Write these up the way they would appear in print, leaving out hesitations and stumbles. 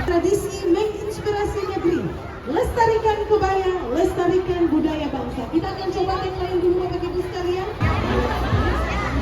Tradisi menginspirasi negeri, lestarikan kebaya, lestarikan budaya bangsa. Kita akan coba yang lain dulu Bapak Ibu sekalian.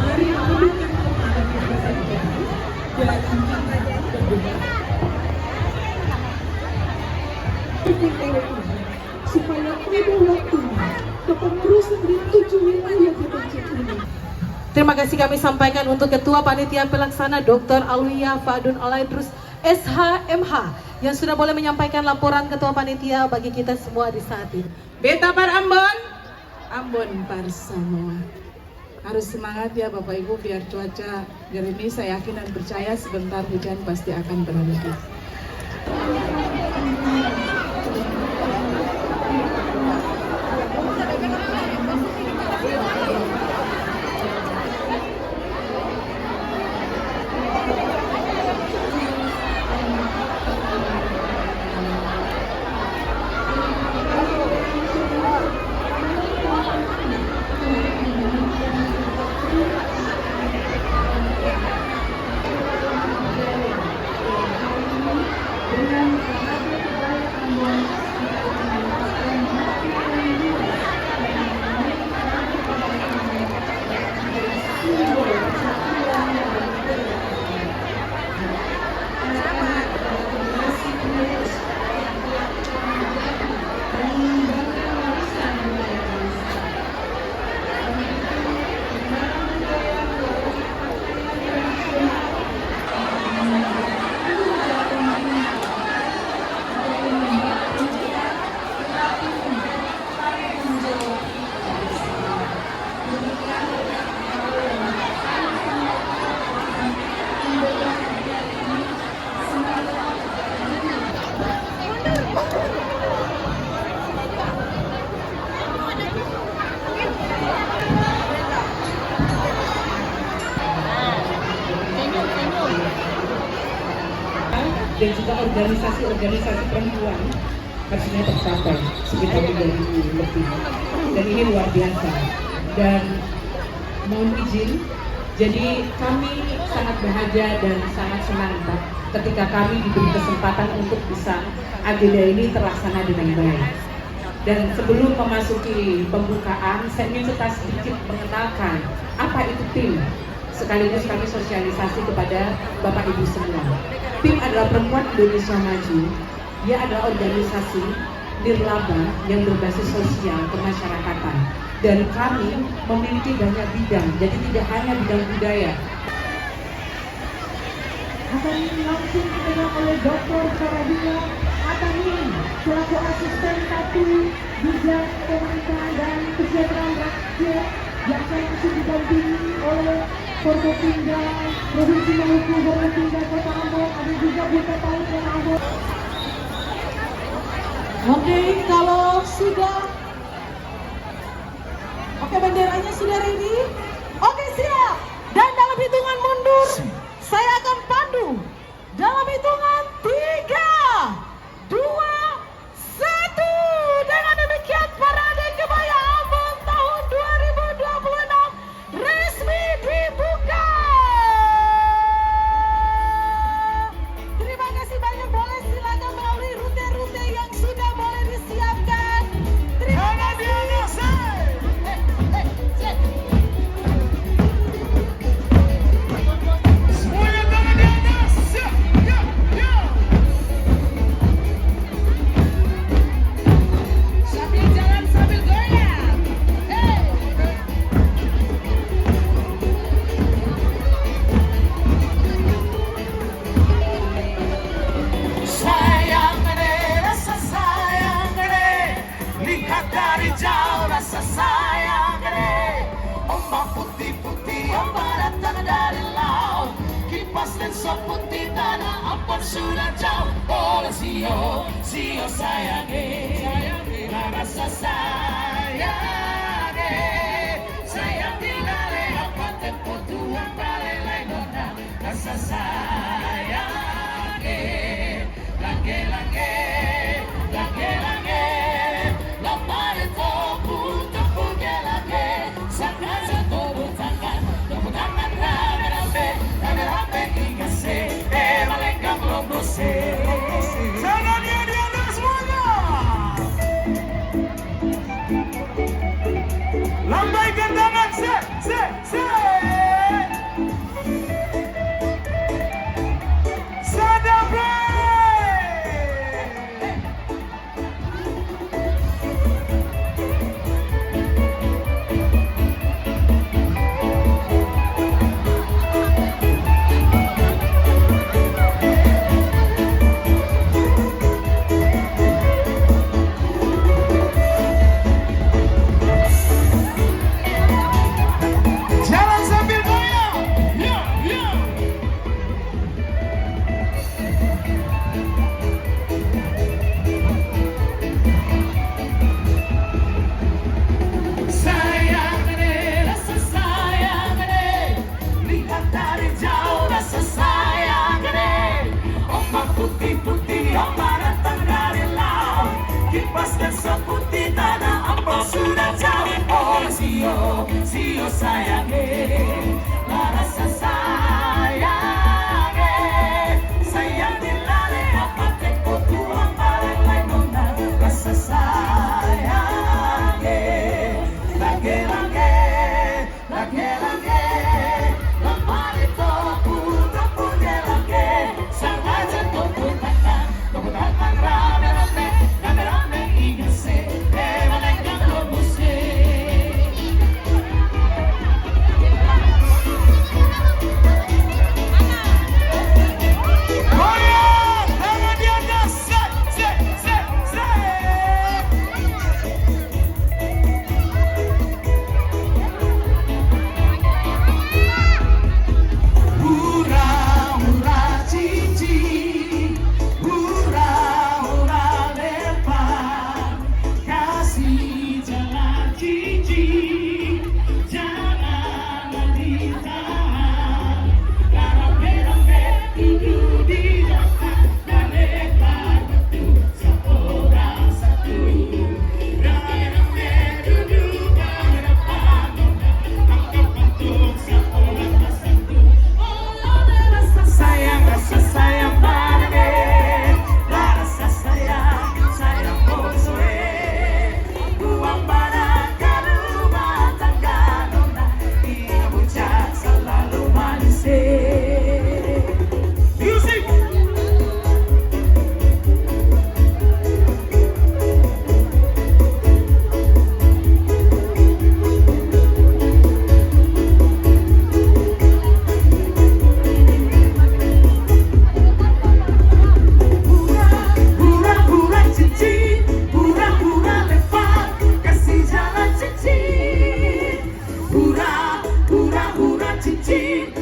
Mari menunjukkan kepada kita dan supaya pada waktu kepengurusan di 7 wilayah terpencil ini. Terima kasih kami sampaikan untuk Ketua Panitia Pelaksana Dr. Alwiya Fadun Alaidrus SHMH yang sudah boleh menyampaikan laporan Ketua Panitia bagi kita semua di saat ini. Beta par Ambon, Ambon par Samoa. Harus semangat ya Bapak Ibu biar cuaca gerimis. Saya yakin dan percaya sebentar hujan pasti akan berhenti. Dan juga organisasi-organisasi perempuan harusnya tercapai sekitar 3.000 lebih, dan ini luar biasa. Dan mohon izin, jadi kami sangat bahagia dan sangat senang Pak ketika kami diberi kesempatan untuk bisa agenda ini terlaksana dengan baik. Dan sebelum memasuki pembukaan, saya ingin sedikit mengenalkan apa itu PIM, sekaligus kami sosialisasi kepada Bapak Ibu semua. PIM adalah Perempuan Indonesia Maju. Dia adalah organisasi nirlaba yang berbasis sosial kemasyarakatan. Dan kami memiliki banyak bidang, jadi tidak hanya bidang budaya. Akan langsung dipegang oleh Dr. Faradina Atamin selaku asisten 1 bidang pemerintahan dan kesejahteraan rakyat yang akan langsung didampingi oleh Forkopimda Provinsi Maluku, Forkopimda Kota Ambon, ada juga Buta Paut dan Ambon. Oke, kalau sudah, oke, benderanya sudah ready. Oke, siap. Dan dalam hitungan mundur, saya akan pandu. Dalam hitungan 3, 2, 1. Dengan demikian parade kebaya Ambon tahun 2026 resmi dibuka. Terima kasih banyak. Boleh silakan melalui rute-rute yang sudah boleh disiapkan. Terima kasih. Putih tanah Ambon sudah jauh. Oh sio sayangi, rasa sayangi, sayang tidak lewat tempo tuang balai lain rasa sayang. seperti tanah ampun sudah jauh. Oh sio, sio sayangnya, rasa sayangnya, sayang dilale apa teko tuang barang lain nona, rasa sayangnya, lagi-lagi, lagi-lagi, lemah itu putra punya lagi, sengaja kau putakan rame-rame, rame-rame ingin se, mereka kau musik. Hura, hura, hura, cincin.